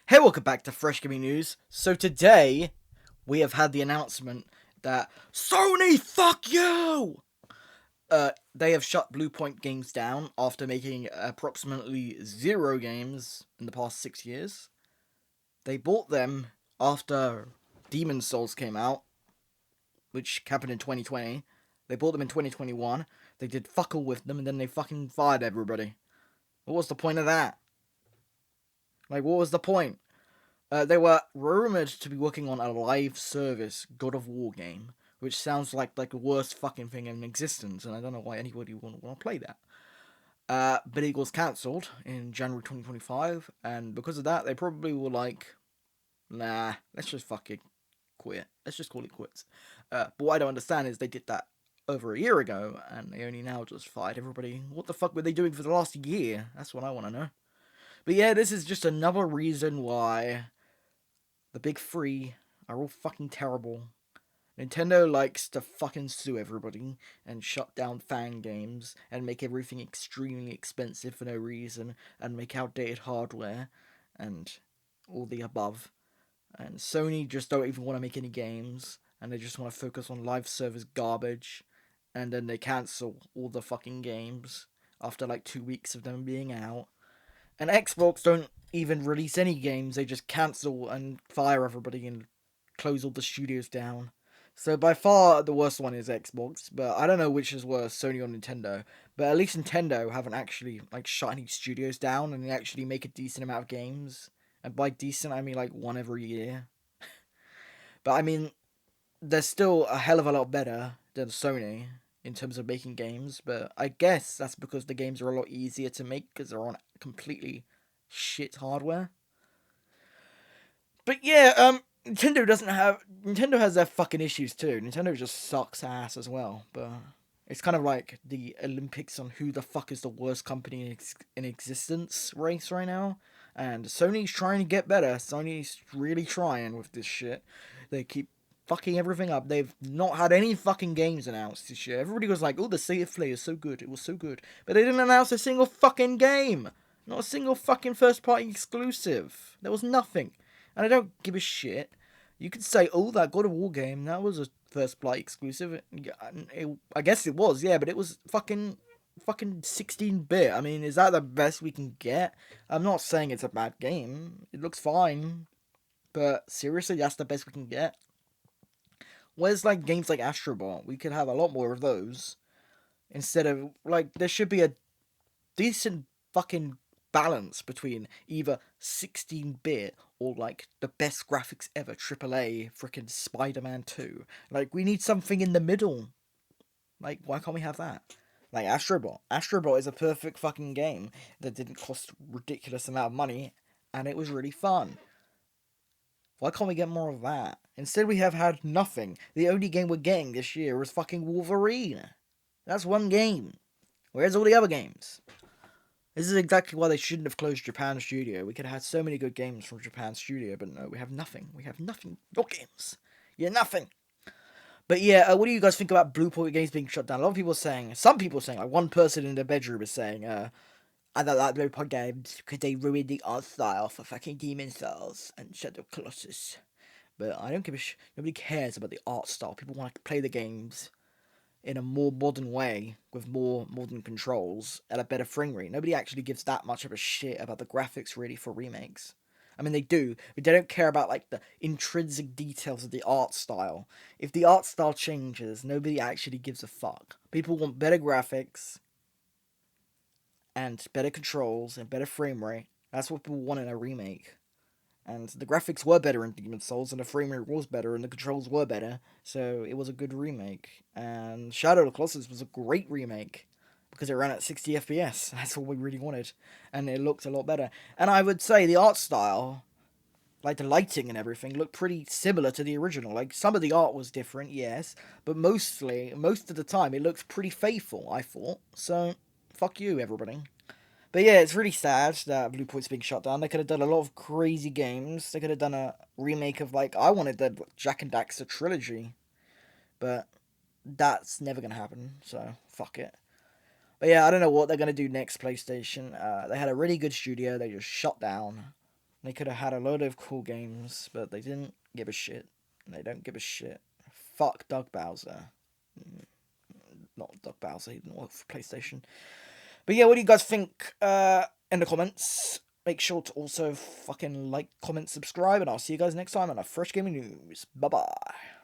Hey, welcome back to Fresh Gaming News. So today, we have had the announcement that Sony, fuck you! They have shut Bluepoint Games down after making approximately 0 games in the past 6 years. They bought them after Demon's Souls came out, which happened in 2020. They bought them in 2021. They did fuck all with them, and then they fucking fired everybody. What was the point of that? What was the point? They were rumored to be working on a live service God of War game, which sounds like the worst fucking thing in existence, and I don't know why anybody would want to play that. But it was cancelled in January 2025, and because of that, they probably were like, nah, let's just fucking quit. Let's just call it quits. But what I don't understand is they did that over a year ago, and they only now just fired everybody. What the fuck were they doing for the last year? That's what I want to know. But yeah, this is just another reason why the big three are all fucking terrible. Nintendo likes to fucking sue everybody and shut down fan games and make everything extremely expensive for no reason and make outdated hardware and all the above. And Sony just don't even want to make any games and they just want to focus on live service garbage, and then they cancel all the fucking games after like 2 weeks of them being out. And Xbox don't even release any games, they just cancel and fire everybody and close all the studios down. So by far the worst one is Xbox, but I don't know which is worse, Sony or Nintendo. But at least Nintendo haven't actually shut any studios down, and they actually make a decent amount of games. And by decent I mean one every year. But I mean, they're still a hell of a lot better than Sony in terms of making games, but I guess that's because the games are a lot easier to make because they're on completely shit hardware. But yeah, Nintendo has their fucking issues too. Nintendo just sucks ass as well, but it's kind of like the Olympics on who the fuck is the worst company in existence race right now. And Sony's trying to get better. Sony's really trying with this shit. They keep fucking everything up. They've not had any fucking games announced this year. Everybody was like, "Oh, the State of Play is so good. It was so good," but they didn't announce a single fucking game. Not a single fucking first-party exclusive. There was nothing. And I don't give a shit. You could say, "Oh, that God of War game, that was a first party exclusive." I guess it was, yeah, but it was fucking 16-bit. I mean, is that the best we can get? I'm not saying it's a bad game. It looks fine, but seriously, that's the best we can get. Where's games like Astrobot? We could have a lot more of those instead of there should be a decent fucking balance between either 16-bit or the best graphics ever AAA freaking Spider-Man 2. We need something in the middle. Why can't we have that? Astrobot. Astrobot is a perfect fucking game that didn't cost ridiculous amount of money and it was really fun. Why can't we get more of that? Instead we have had nothing. The only game we're getting this year is fucking Wolverine. That's one game. Where's all the other games? This is exactly why they shouldn't have closed Japan Studio. We could have had so many good games from Japan Studio, but no, we have nothing. We have nothing. No games. Yeah, nothing. But yeah, what do you guys think about Bluepoint games being shut down? A lot of people are saying, some people are saying, one person in their bedroom is saying, I don't like Bluepoint games because they ruin the art style for fucking Demon Souls and Shadow Colossus. But I don't give a nobody cares about the art style. People want to play the games in a more modern way with more modern controls at a better frame rate. Nobody actually gives that much of a shit about the graphics really for remakes. I mean, they do, but they don't care about the intrinsic details of the art style. If the art style changes, nobody actually gives a fuck. People want better graphics and better controls and better frame rate. That's what people want in a remake. And the graphics were better in Demon's Souls, and the frame rate was better, and the controls were better, so it was a good remake. And Shadow of the Colossus was a great remake, because it ran at 60 FPS. That's what we really wanted. And it looked a lot better. And I would say the art style, the lighting and everything, looked pretty similar to the original. Some of the art was different, yes, but most of the time, it looked pretty faithful, I thought. So, fuck you, everybody. But yeah, it's really sad that Bluepoint's being shut down. They could have done a lot of crazy games. They could have done a remake of I wanted the Jack and Daxter trilogy, but that's never gonna happen. So fuck it. But yeah, I don't know what they're gonna do next. PlayStation. They had a really good studio. They just shut down. They could have had a load of cool games, but they didn't give a shit. They don't give a shit. Fuck Doug Bowser. Not Doug Bowser, he didn't work for PlayStation. But yeah, what do you guys think in the comments? Make sure to also fucking like, comment, subscribe, and I'll see you guys next time on a Fresh Gaming News. Bye-bye.